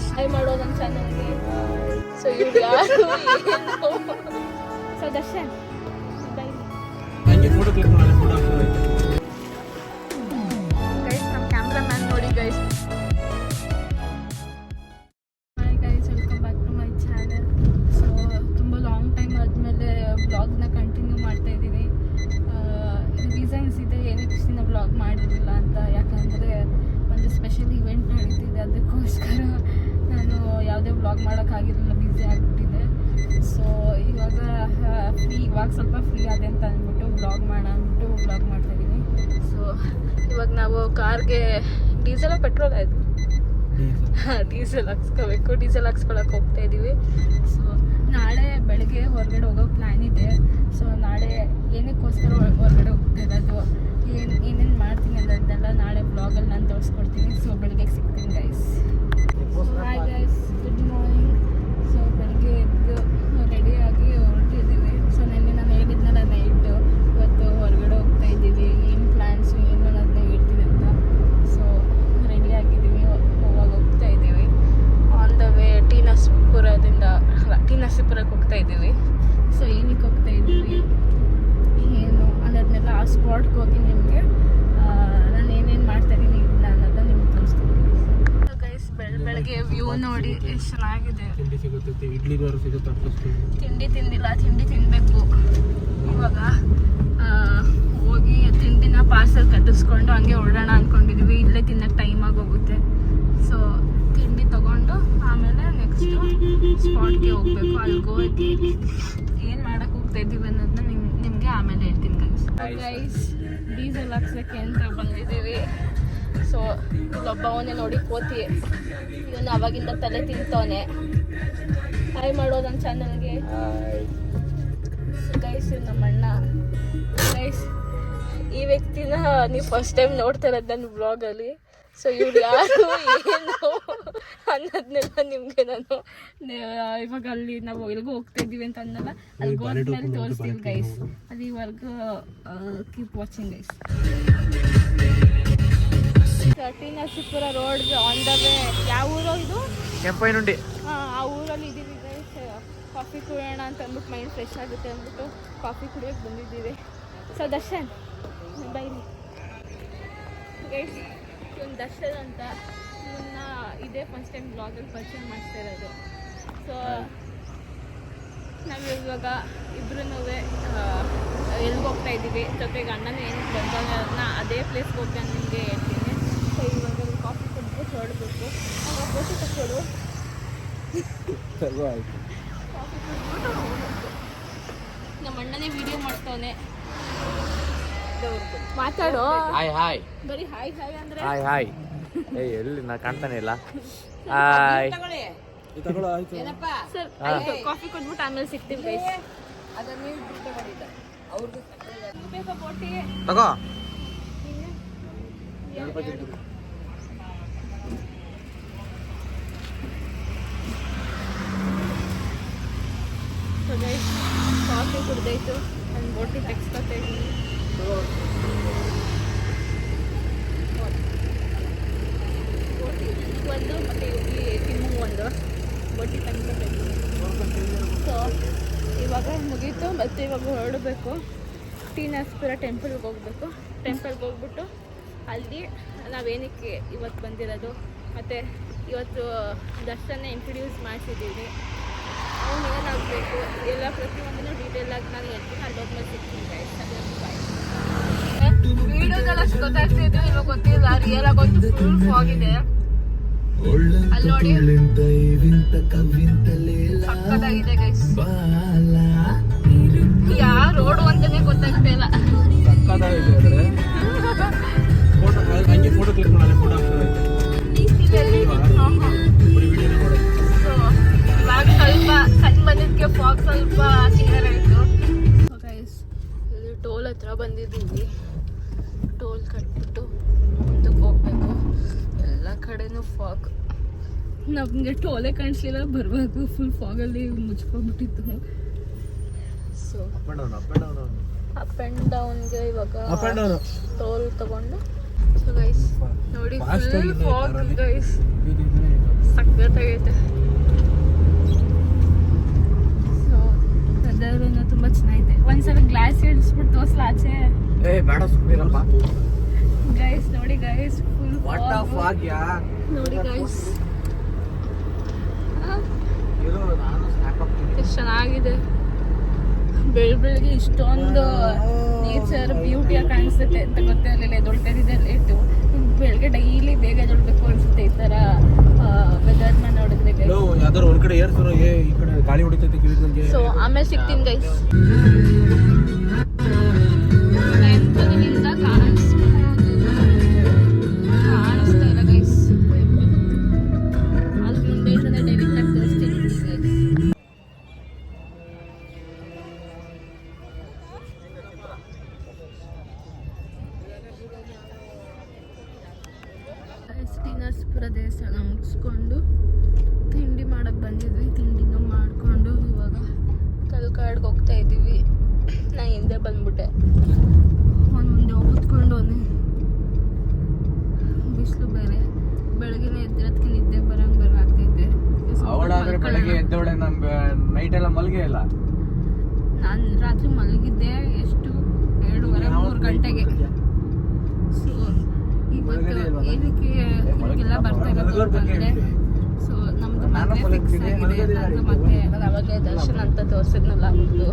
Hi ಮಾಡೋ ನನ್ನ ಚಾನಲ್ಗೆ. ಸೊ ಇವ್ರು ಯಾರು ಏನು? ಸೊ ದರ್ಶನ್ ಬೈ ಹಂಗೆ ಫೋಟೋ ಕ್ಲಿಕ್ ಮಾಡಿ ಫೋಟೋ ಹಾಕ್ತಾರೆ ಗೈಸ್. ನಮ್ಮ ಕ್ಯಾಮ್ರಾಮ್ಯಾನ್ ನೋಡಿ guys. Hi guys, welcome back to my channel. So ತುಂಬ ಲಾಂಗ್ ಟೈಮ್ ಆದಮೇಲೆ ವ್ಲಾಗ್ನ ಕಂಟಿನ್ಯೂ ಮಾಡ್ತಾ ಇದ್ದೀನಿ. ರೀಸನ್ಸ್ ಇದೆ ಏನಕ್ಕೆ ಇಷ್ಟು ದಿನ ವ್ಲಾಗ್ ಮಾಡಿರಲಿಲ್ಲ ಅಂತ. ಯಾಕಂದರೆ ಒಂದು ಸ್ಪೆಷಲ್ ಇವೆಂಟ್ ನಡೀತಿದೆ, ಅದಕ್ಕೋಸ್ಕರ ನಾನು ಯಾವುದೇ ವ್ಲಾಗ್ ಮಾಡೋಕ್ಕಾಗಿರಲಿಲ್ಲ, ಬ್ಯುಸಿ ಆಗಿಬಿಟ್ಟಿದೆ. ಸೊ ಇವಾಗ ಸ್ವಲ್ಪ ಫ್ರೀ ಆದೆ ಅಂತ ಅಂದ್ಬಿಟ್ಟು ವ್ಲಾಗ್ ಮಾಡೋಣ ಅಂದ್ಬಿಟ್ಟು ವ್ಲಾಗ್ ಮಾಡ್ತಾಯಿದ್ದೀನಿ. ಸೊ ಇವಾಗ ನಾವು ಕಾರ್ಗೆ ಡೀಸೆಲ್ ಪೆಟ್ರೋಲ್ ಆಯಿತು ಡೀಸೆಲ್ ಹಾಕ್ಸ್ಕೋಬೇಕು. ಡೀಸೆಲ್ ಹಾಕ್ಸ್ಕೊಳಕ್ಕೆ ಹೋಗ್ತಾ ಇದ್ದೀವಿ. ಸೊ ನಾಳೆ ಬೆಳಗ್ಗೆ ಹೊರಗಡೆ ಹೋಗೋ ಪ್ಲ್ಯಾನ್ ಇದೆ. ಸೊ ನಾಳೆ ಏನಕ್ಕೋಸ್ಕರ ಹೊರಗಡೆ ಹೋಗ್ತಾ ಇರೋದು, ಏನೇನು ಮಾಡ್ತೀನಿ ಅನ್ನೋದನ್ನೆಲ್ಲ ನಾಳೆ ಬ್ಲಾಗಲ್ಲಿ ನಾನು ತೋರಿಸ್ಕೊಡ್ತೀನಿ. ಸೊ ಬೆಳಗ್ಗೆ ಸಿಗ್ತೀನಿ guys. Hi guys, good morning. So ಬೆಳಗ್ಗೆ ಎದ್ದು ರೆಡಿಯಾಗಿ ಹೊರಟಿದ್ದೀವಿ. ಸೊ ನೆನ್ನೆ ನಾನು ಹೇಳಿದ್ನಲ್ಲ ನೈಟು ಇವತ್ತು ಹೊರಗಡೆ ಹೋಗ್ತಾ ಇದ್ದೀವಿ, ಏನು ಪ್ಲ್ಯಾನ್ಸು ಏನು ಅನ್ನೋದನ್ನ ಹೇಳ್ತೀನಿ ಅಂತ. ಸೊ ರೆಡಿಯಾಗಿದ್ದೀವಿ, ಹೋಗ್ತಾ ಇದ್ದೀವಿ. ಆನ್ ದ ವೇ ಟಿ ನರಸೀಪುರಕ್ಕೆ ಹೋಗ್ತಾ ಇದ್ದೀವಿ. ಸೊ ಏನಕ್ಕೆ ಹೋಗ್ತಾ ಇದ್ದೀವಿ ಏನು ಅನ್ನೋದನ್ನೆಲ್ಲ ಆ ಸ್ಪಾಟ್ಗೆ ಹೋಗಿ ನಿಮಗೆ ನಾನು ಏನೇನು ಮಾಡ್ತಾಯಿದ್ದೀನಿ ಇಲ್ಲ ಅನ್ನೋದನ್ನ ನಿಮ್ಗೆ ತೋರಿಸ್ತೀನಿ ಗೈಸ್. ಬೆಳಗ್ಗೆ ವ್ಯೂ ನೋಡಿ ಎಷ್ಟು ಚೆನ್ನಾಗಿದೆ. ತಿಂಡಿ ಸಿಗುತ್ತೆ, ಇಡ್ಲಿ ದೋಸೆ ಸಿಗುತ್ತೆ. ತಿಂಡಿ ತಿಂದಿಲ್ಲ, ತಿಂಡಿ ತಿನ್ನಬೇಕು. ಇವಾಗ ಹೋಗಿ ತಿಂಡಿನ ಪಾರ್ಸಲ್ ಕಟ್ಟಿಸ್ಕೊಂಡು ಹಂಗೆ ಹೊರಡೋಣ ಅಂದ್ಕೊಂಡಿದ್ದೀವಿ. ಇಲ್ಲೇ ತಿನ್ನೋಕ್ಕೆ ಟೈಮ್ ಆಗೋಗುತ್ತೆ. ಸೊ ತಿಂಡಿ ತೊಗೊಂಡು ಆಮೇಲೆ ನೆಕ್ಸ್ಟು ಸ್ಪಾಟ್ಗೆ ಹೋಗಬೇಕು. ಅಲ್ಲಿಗೆ ಹೋಗಿ ಏನು ಮಾಡೋಕ್ಕೆ ಹೋಗ್ತಾ ಇದ್ದೀವಿ ಅನ್ನೋದನ್ನ ನಿಮಗೆ ಆಮೇಲೆ ಹೇಳ್ತೀನಿ ಗೈಸ್. ಡೀಸೆಲ್ ಹಾಕ್ಸೋಕ್ಕೆ ಅಂತ ಬಂದಿದ್ದೀವಿ. ಸೊ ಇಲ್ಲೊಬ್ಬವನ್ನೇ ನೋಡಿ ಕೋತಿ, ಇವನು ಅವಾಗಿಂದ ತಲೆ ತಿಂತವನೆ. ಹಾಯ್ ಮಾಡೋ ನನ್ನ ಚಾನಲ್ಗೆ. ಗೈಸ್ ಇವ್ರು ನಮ್ಮ ಅಣ್ಣ. ಗೈಸ್ ಈ ವ್ಯಕ್ತಿನ ನೀವು ಫಸ್ಟ್ ಟೈಮ್ ನೋಡ್ತಾ ಇರೋದು ನನ್ನ ವ್ಲಾಗಲ್ಲಿ. ಸೊ ಇವ್ರು ಯಾರು ಏನು ಅನ್ನೋದನ್ನೆಲ್ಲ ನಿಮಗೆ ನಾನು ಇವಾಗ ಅಲ್ಲಿ ನಾವು ಎಲ್ಗೂ ಹೋಗ್ತಾ ಇದ್ದೀವಿ ಅಂತ ಅನ್ನಲ್ಲ, ಅಲ್ಲಿ ಹೋದ್ಮೇಲೆ ತೋರಿಸ್ತೀವಿ ಗೈಸ್. ಅಲ್ಲಿವರೆಗೂ keep watching guys. T Narasipura road on the way. ಯಾವ ಊರು ಇದು? ಕೆಂಪೈನುಂಡಿ. ಆ ಊರಲ್ಲಿ ಇದ್ದೀವಿ ಗೈಸ್. ಕಾಫಿ ಕುಡಿಯೋಣ ಅಂತ ಅಂದ್ಬಿಟ್ಟು ಮೈಂಡ್ ಫ್ರೆಶ್ ಆಗುತ್ತೆ ಅಂದ್ಬಿಟ್ಟು ಕಾಫಿ ಕುಡಿಯೋಕ್ಕೆ ಬಂದಿದ್ದೀವಿ. ಸೊ ದರ್ಶನ್ ಬೈಲಿ ಗೈಸ್. ಇವನು ದರ್ಶನ್ ಅಂತ, ಇವನ್ನ ಇದೇ ಫಸ್ಟ್ ಟೈಮ್ ಬ್ಲಾಗಲ್ಲಿ ಪರಿಚಯ ಮಾಡಿಸ್ತಾ ಇರೋದು. ಸೊ ನಾವು ಇವಾಗ ಇಬ್ಬರೂ ಎಲ್ಲಿಗೆ ಹೋಗ್ತಾ ಇದ್ದೀವಿ, ಜೊತೆಗೆ ಅಣ್ಣನೂ ಏನಕ್ಕೆ ಬಂದಾಗ ಅದೇ ಪ್ಲೇಸ್ಗೆ ಹೋಗ್ತಾ ನಿಮಗೆ ಹೇಳ್ತೀನಿ. ಸೊ ಇವಾಗ ಕಾಫಿ ಕುಡಿದ್ಬಿಟ್ಟು ಹೊರಡಬೇಕು. ಅವಾಗ ಫೋಟೋ ತಗೊಳ್ಳು. ಕಾಫಿ ಕುಡಿದ್ಬಿಟ್ಟು ನಮ್ಮ ಅಣ್ಣನೇ ವಿಡಿಯೋ ಮಾಡ್ತಾವನೆ. ಮಾತಾಡೋ. Hi hi. ಬರೀ ಹಾಯ್ ಹಾಯ್ ಅಂದ್ರೆ ಹಾಯ್ ಹಾಯ್. ಎಲ್ಲಿ ನಾ ಕಾಣ್ತಾನೆ ಇಲ್ಲ. ಹಾಯ್. ಸರ್ ಆಯ್ತು, ಕಾಫಿ ಕೊಟ್ಬಿಟ್ಟು ಆಮೇಲೆ ಸಿಗ್ತೀವಿ ಗೈಸ್. ಬೇಕಾ ಬೋಟಿ? ತಗೋ. ಸೊ ಗೈಸ್ ಕಾಫಿ ಕುಡ್ದಾಯ್ತು, ನಾನು ಬೋಟಿ ತೆಗ್ಸ್ಕೊತಾ ಇದ್ದೀನಿ. ಬೋಟಿ ಒಂದು ಮತ್ತು ಇಲ್ಲಿ ತಿಮ್ಮು ಒಂದು ಬೋಟಿ ತಂದ್ಕೊಬೇಕು. ಸೊ ಇವಾಗ ಮುಗೀತು, ಮತ್ತು ಇವಾಗ ಹೊರಡಬೇಕು. ಟಿ ನರಸೀಪುರ ಟೆಂಪಲ್ಗೆ ಹೋಗಬೇಕು. ಟೆಂಪಲ್ಗೆ ಹೋಗ್ಬಿಟ್ಟು ಅಲ್ಲಿ ನಾವೇನಕ್ಕೆ ಇವತ್ತು ಬಂದಿರೋದು, ಮತ್ತು ಇವತ್ತು ದರ್ಶನ ಇಂಟ್ರಡ್ಯೂಸ್ ಮಾಡಿಸಿದ್ದೀವಿ. ಅವನು ಏನಾಗಬೇಕು ಎಲ್ಲ ಪ್ರತಿಯೊಂದನ್ನು ಡೀಟೇಲಾಗಿ ನಾನು ಹೇಳ್ತೀನಿ. ಅಲ್ಲಿ ಹೋದ್ಮೇಲೆ ಸಿಗ್ತೀನಿ ಗೈಸ್. ವೀಡಿಯೋದಲ್ಲಿ ಅಷ್ಟು ಗೊತ್ತಾಗ್ತಿದ್ದು ಇವಾಗ ಗೊತ್ತಿಲ್ಲ, ರಿಯಲ್ ಆಗೋದು ಫುಲ್ ಫಾಗ್ ಇದೆ. ಅಲ್ಲಿ ನೋಡಿ ಸಕ್ಕತ್ತಾಗಿದೆ ಗೈಸ್. ಯಾವ ರೋಡು ಅಂತಾನೆ ಗೊತ್ತಾಗ್ತಾ ಇಲ್ಲ. ಹಂಗೆ ಫೋಟೋ ಕ್ಲಿಕ್ ಮಾಡಿ ಫೋಟೋ ಹಾಕ್ತಾರೆ. ಸೊ ಇವಾಗ ಸ್ವಲ್ಪ ಸಣ್ಣ ಬಂದಿದ್ದಕ್ಕೆ ಫಾಗ್ ಸ್ವಲ್ಪ ಕ್ಲಿಯರ್ ಆಯಿತು ಗೈಸ್. ಇದು ಟೋಲ್ ಹತ್ರ ಬಂದಿದ್ದೀವಿ. ಟೋಲ್ ಕಟ್ಬಿಟ್ಟು ಮುಂದಕ್ಕೆ ಹೋಗ್ಬೇಕು. ಎಲ್ಲ ಕಡೆನೂ ಫಾಗ್. ನಮಗೆ ಟೋಲೇ ಕಾಣಿಸ್ಲಿಲ್ಲ, ಬರಬೇಕು ಫುಲ್ ಫಾಗಲ್ಲಿ ಮುಚ್ಕೊಂಡ್ಬಿಟ್ಟಿತ್ತು. ಸೊ ಅಪ್ ಆ್ಯಂಡ್ ಡೌನ್ಗೆ ಇವಾಗ ಟೋಲ್ ತಗೊಂಡು. ಸೊ ಗೈಸ್ ನೋಡಿ ಫುಲ್ ಫಾಗ್ ಗೈಸ್, ಸಖತ್ತಾಗೈತೆ. ಸೊ ವೆದರ್ ತುಂಬ ಚೆನ್ನಾಗಿದೆ. ಒಂದ್ಸಲ ಗ್ಲಾಸ್ ಇಳಿಸ್ಬಿಟ್ಟು ತೋರ್ಸ್ಲ ಆಚೆ. ಬೇಡ ಸುಮ್ಮನಿರಪ್ಪ. ಗೈಸ್ ನೋಡಿ ಗೈಸ್, ಫುಲ್ ಭಾಗ್ಯ ನೋಡಿ ಗೈಸ್, ನಾನು ಸ್ನ್ಯಾಪ್ ಹಾಕ್ತೀನಿ. ಎಷ್ಟು ಚೆನ್ನಾಗಿದೆ. ಬೆಳಗ್ಗೆ ಇಷ್ಟೊಂದು ನೇಚರ್ ಬ್ಯೂಟಿಯಾಗಿ ಕಾಣಿಸುತ್ತೆ ಅಂತ ಗೊತ್ತೇ ಇರಲಿಲ್ಲ. ಎದ್ದೊಳ್ತಿದ್ದೆ ಲೇಟು. ಬೆಳಗ್ಗೆ ಡೈಲಿ ಬೇಗ ಎದ್ದೊಳ್ಬೇಕು ಅನ್ಸುತ್ತೆ ಈ ಥರ ವೆದರ್ನ ನೋಡಿದ್ರೆ. ಯಾವ್ದಾರು ಒಂದ್ ಕಡೆ ಏರ್ಸರು ಈ ಕಡೆ ಗಾಳಿ ಹೊಡಿತೈತೆ ಕಿವಿ ನನಗೆ. ಸೊ ಆಮೇಲೆ ಸಿಗ್ತೀನಿ ಗೈಸ್. ಕಾಣಿಸ್ತಾ ಇಲ್ಲ ಗೈಸ್. ಅದು ಮುಂದೆ ಡೈರೆಕ್ಟ್ ಆಗಿ ತೋರಿಸ್ತೀನಿ ಗೈಸ್. ಶ್ರೀನಿವಾಸಪುರ ದೇವಸ್ಥಾನ ಮುಗಿಸ್ಕೊಂಡು ತಿಂಡಿ ಮಾಡಕ್ಕೆ ಬಂದಿದ್ವಿ. ತಿಂಡಿನೂ ಮಾಡಿಕೊಂಡು ಇವಾಗ ತಲಕಾಡ್ಗೆ ಹೋಗ್ತಾ ಇದ್ದೀವಿ. ನಾ ಹಿಂದೆ ಬಂದ್ಬಿಟ್ಟೆ. ಮುಂದೆ ಕೂತ್ಕೊಂಡು ಬಿಸಿಲು ಬೇರೆ. ಬೆಳಗ್ಗೆ ಎದ್ದಿರೋದಕ್ಕೆ ನಿದ್ದೆ ಬರಂಗೆ ಆಗ್ತೈತೆ. ಅವಳಾದ್ರೆ ಬೆಳಗ್ಗೆ ಎದ್ದವಳೆ. ನೈಟ್ ಎಲ್ಲ ಮಲ್ಗೆ ಇಲ್ಲ. ನಾನು ರಾತ್ರಿ ಮಲಗಿದ್ದೆ ಎಷ್ಟು 2:30-3 ಗಂಟೆಗೆ. ಸೊ ಇವತ್ತು ಏನಕ್ಕೆ ಹೀಗೆಲ್ಲ ಬರ್ತಾ ಇರೋದು ಅಂತಂದರೆ, ಸೊ ನಮ್ಮದು ಮದುವೆ ಫಿಕ್ಸ್ ಆಗಿದೆ. ಅದು ಮತ್ತೆ ಅವಾಗಲೇ ದರ್ಶನ್ ಅಂತ ತೋರಿಸಿದ್ನಲ್ಲ ಅವ್ರದ್ದು.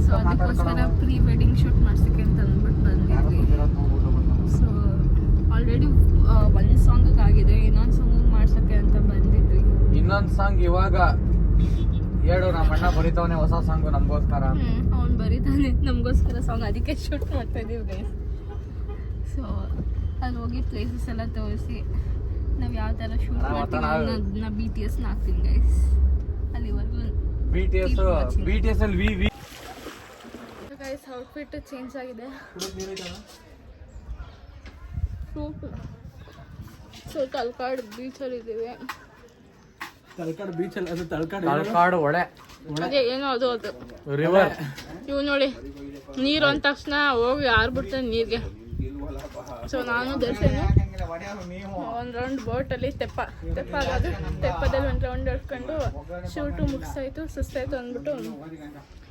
ಸೊ ಅದಕ್ಕೋಸ್ಕರ ಪ್ರೀ ವೆಡ್ಡಿಂಗ್ ಶೂಟ್ ಮಾಡ್ಸೋಕ್ಕೆ ಅಂತ ಅಂದ್ಬಿಟ್ಟು ಬಂದಿದ್ವಿ. ಸೊ ಆಲ್ರೆಡಿ ಒಂದು ಸಾಂಗಿಗೆ ಆಗಿದೆ, ಇನ್ನೊಂದು ಸಾಂಗಿಗೆ ಮಾಡ್ಸೋಕ್ಕೆ ಅಂತ ಬಂದಿದ್ವಿ. ಇನ್ನೊಂದು ಸಾಂಗ್ ಇವಾಗ ಹೇಳು. ನಮ್ಮ ಅಣ್ಣ ಬರೀತಾವನೆ ಹೊಸ ಸಾಂಗು ನಮಗೋಸ್ಕರ. ಅವ್ನು ಬರೀತಾನೆ ನಮಗೋಸ್ಕರ ಸಾಂಗ್, ಅದಕ್ಕೆ ಶೂಟ್ ಮಾಡ್ತಾ ಇದೀವಿ ಗೈಸ್. ಸೊ ಅಲ್ಲಿ ಹೋಗಿ ಪ್ಲೇಸಸ್ ಎಲ್ಲ ತೋರಿಸಿ ನಾವು ಯಾವ ಥರ ಶೂಟ್ ಮಾಡ್ತೀವಿ ಅದನ್ನ BTSನ ಹಾಕ್ತೀನಿ ಗೈಸ್. ಅಲ್ಲಿವರೆಗೂ BTS ಅಲ್ಲಿ ವಿ ಗೈಸ್ ಔಟ್ಫಿಟ್ ಚೇಂಜ್ ಆಗಿದೆ. ಸೊ ತಲಕಾಡು ಬೀಚಲ್ಲಿ ಇದ್ದೀವಿ. ತಲಕಾಡು ಬೀಚಲ್ಲಿ ಅದು ತಲಕಾಡು ಒಡೆ ಅದೇ ಏನೋ ಅದು ರಿವರ್. ಇವು ನೋಡಿ, ನೀರು ಅಂದ ತಕ್ಷಣ ಹೋಗಿ ಆರ್ಬಿಡ್ತಾನೆ ನೀರಿಗೆ. ಸೊ ನಾನು ದರ್ಶನ ಒಂದು ರೌಂಡ್ ಬೋಟಲ್ಲಿ ತೆಪ್ಪಾಗೋದು. ತೆಪ್ಪದಲ್ಲಿ ಒಂದು ರೌಂಡ್ ಹೊಡ್ಕೊಂಡು ಶೂಟು ಮುಗಿಸಾಯ್ತು. ಸುಸ್ತಾಯ್ತು ಅಂದ್ಬಿಟ್ಟು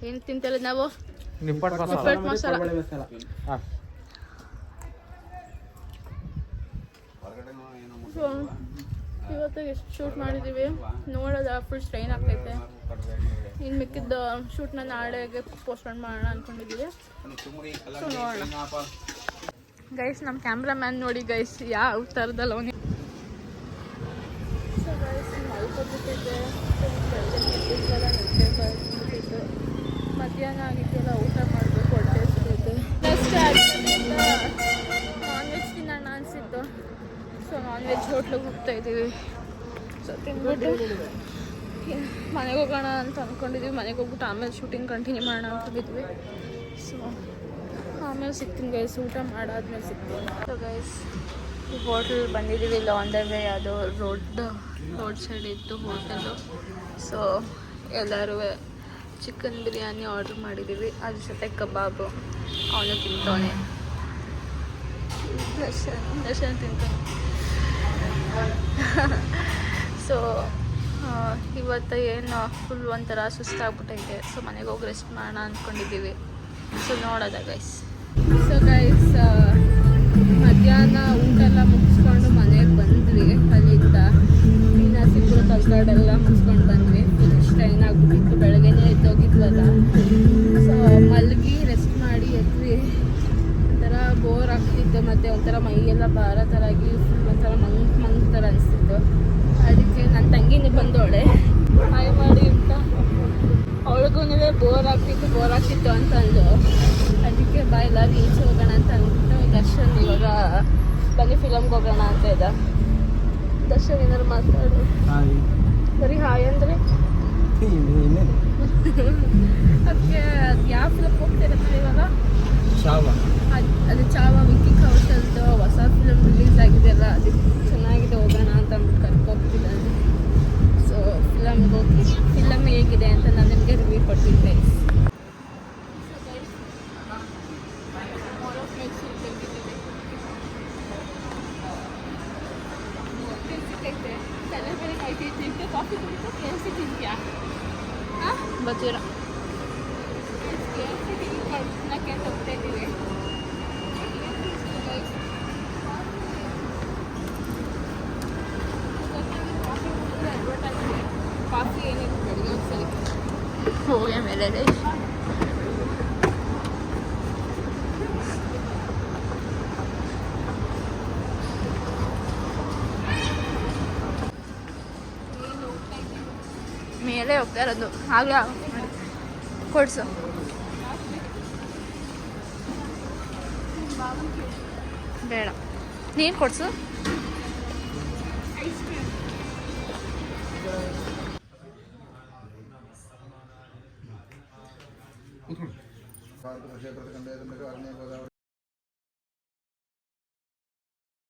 ಏನು ತಿಂತಲ್ಲ ನಾವು, ನಿಪ್ಪಟ್ಟು ಮಸಾಲ. ಸೊ ಇವತ್ತು ಎಷ್ಟು ಶೂಟ್ ಮಾಡಿದ್ದೀವಿ ನೋಡೋದು. ಫುಲ್ ಸ್ಟ್ರೈನ್ ಆಗ್ತೈತೆ. ಇನ್ನು ಮಿಕ್ಕಿದ್ದ ಶೂಟ್ನ ನಾಳೆಗೆ ಪೋಸ್ಟ್ಪೋನ್ ಮಾಡೋಣ ಅಂದ್ಕೊಂಡಿದ್ದೀವಿ. ಸೊ ನೋಡೋಣ ಗೈಸ್. ನಮ್ಮ ಕ್ಯಾಮ್ರಾಮ್ಯಾನ್ ನೋಡಿ ಗೈಸ್ ಯಾವ ಥರದಲ್ಲ ಅವನಿಗೆ. ಸೊ ಗೈಸ್ ಮಲ್ಕೊಬಿಟ್ಟಿದ್ದೆ. ನಿದ್ದೆ ಮಧ್ಯಾಹ್ನ ಆಗಿದ್ದೆಲ್ಲ ಊಟ ಮಾಡಬೇಕು, ಹೊಟ್ಟೆ ಸಿಗುತ್ತೆ. ಅಷ್ಟೇ ಅದರಿಂದ ನಾನ್ ವೆಜ್ ತಿನ್ನೋಣ ಅನಿಸಿತ್ತು. ಸೊ ನಾನ್ ವೆಜ್ ಹೋಟ್ಲಿಗೆ ಹೋಗ್ತಾ ಇದ್ದೀವಿ. ಸೊ ತಿಂದ್ಬಿಟ್ಟು ಮನೆಗೆ ಹೋಗೋಣ ಅಂತ ಅಂದ್ಕೊಂಡಿದ್ವಿ. ಮನೆಗೆ ಹೋಗ್ಬಿಟ್ಟು ಆಮೇಲೆ ಶೂಟಿಂಗ್ ಕಂಟಿನ್ಯೂ ಮಾಡೋಣ ಅಂದ್ಕೊಂಡಿದ್ವಿ. ಸೊ ಆಮೇಲೆ ಸಿಗ್ತೀನಿ ಗೈಸ್, ಊಟ ಮಾಡಾದ್ಮೇಲೆ ಸಿಗ್ತೀನಿ. ಸೊ ಗೈಸ್ ಈ ಹೋಟೆಲ್ ಬಂದಿದ್ದೀವಿ. ಇಲ್ಲ ಆನ್ ದ ವೇ ಅದು ರೋಡ್ ಸೈಡ್ ಇತ್ತು ಹೋಟೆಲು. ಸೊ ಎಲ್ಲರೂ ಚಿಕನ್ ಬಿರಿಯಾನಿ ಆರ್ಡ್ರ್ ಮಾಡಿದ್ದೀವಿ. ಅದ್ರ ಜೊತೆ ಕಬಾಬು. ಅವನು ತಿಂತಾನೆ, ದರ್ಶನ್ ತಿಂತಾನೆ. ಸೊ ಇವತ್ತು ಏನು ಫುಲ್ ಒಂಥರ ಸುಸ್ತಾಗ್ಬಿಟ್ಟೈತೆ. ಸೊ ಮನೆಗೆ ಹೋಗಿ ರೆಸ್ಟ್ ಮಾಡೋಣ ಅಂದ್ಕೊಂಡಿದ್ದೀವಿ. ಸೊ ನೋಡೋದ ಗೈಸ್. ಸೊ ಗೈಸ್ ಮಧ್ಯಾಹ್ನ ಊಟ ಎಲ್ಲ ಮುಗಿಸ್ಕೊಂಡು ಮನೆಗೆ ಬಂದ್ವಿ. ಅಲ್ಲಿಂದ ಶ್ರೀನಿವಾಸಪುರ ತಲಕಾಡೆಲ್ಲ ಮುಗಿಸ್ಕೊಂಡು ಬಂದ್ವಿ. ಫುಲ್ ಸ್ಟ್ರೈನ್ ಆಗಿಬಿಟ್ಟಿತ್ತು. ಬೆಳಗ್ಗೆನೇ ಎದ್ದೋಗಿದ್ವಲ್ಲ. ಸೊ ಮಲಗಿ ರೆಸ್ಟ್ ಮಾಡಿ ಎದ್ವಿ. ಒಂಥರ ಬೋರ್ ಆಗ್ತಿತ್ತು. ಮತ್ತು ಒಂಥರ ಮೈಯೆಲ್ಲ ಭಾರ ಥರ ಆಗಿ ಫುಲ್ ಒಂಥರ ಮಂಗ್ ಥರ ಅನಿಸ್ತಿತ್ತು. ಅದಕ್ಕೆ ನನ್ನ ತಂಗಿನೇ ಬಂದವಳೆ ಹಾಯ್ ಮಾಡಿ ಅಂತ. ಅವಳಿಗೂ ಬೋರ್ ಆಗ್ತಿತ್ತು ಅಂತ ಅಂದು. ಅದಕ್ಕೆ ಎಲ್ಲ ರೀಚ್ ಹೋಗೋಣ ಅಂತ ಅಂದ್ಬಿಟ್ಟು ದರ್ಶನ್ ಇವಾಗ ಬನ್ನಿ ಫಿಲಮ್ಗೆ ಹೋಗೋಣ ಅಂತ ಇದ್ದ. ದರ್ಶನ್ ಏನಾದ್ರು ಮಾತಾಡು. ಬರೀ ಹಾಯ್ ಅಂದರೆ ಅದಕ್ಕೆ ಅದು ಯಾವ ಫಿಲಮ್ಗೆ ಹೋಗ್ತಿರತ್ತೆ ಇವಾಗ? ಅದು ಚಾವ ವಿಕ್ಕಿ ಕೌಶಲ್ದು ಹೊಸ ಫಿಲಮ್ ರಿಲೀಸ್ ಆಗಿದೆಯಲ್ಲ, ಅದಕ್ಕೆ ಚೆನ್ನಾಗಿದೆ ಹೋಗೋಣ ಅಂತ ಅಂದ್ಬಿಟ್ಟು ಕರ್ಕೋಗ್ತಿದ್ದಾನೆ. ಸೊ ಫಿಲಮ್ಗೆ ಹೋಗಿ ಫಿಲಮ್ ಹೇಗಿದೆ ಅಂತ ನಾನು ನಿಮಗೆ ರಿವ್ಯೂ ಕೊಟ್ಟಿದ್ದೆ. ತಲೆ ಮೇಲೆ ಟೀ ತಿಂದು ಕಾಫಿ ಕುಡಿದು ಕೆ ಎಫ್ ಸಿ ತಿಂತೀಯಾ ಹಾಂ ಬರ್ತೀರಾ ಕೆ ಎಫ್ ಸಿ ತಿನ್ನಕ್ಕೆ ಅಂತ ಹೋಗ್ತಾ ಇದ್ದೀವಿ ಕಾಫಿ ಏನಿದೆ ಬೆಳಿಗ್ಗೆ ಒಂದ್ಸಲಿ ಹೋಗಿ ಮೇಲೆ ಮೇಲೆ ಹೋಗ್ತಾ ಇರೋದು ಆಗಲೇ ಕೊಡ್ಸು ಬೇಡ ನೀನು ಕೊಡ್ಸು ಕ್ಷೇತ್ರದ ಕಂದಾಯದ ಅರಣ್ಯ ಗೋದಾವರಿ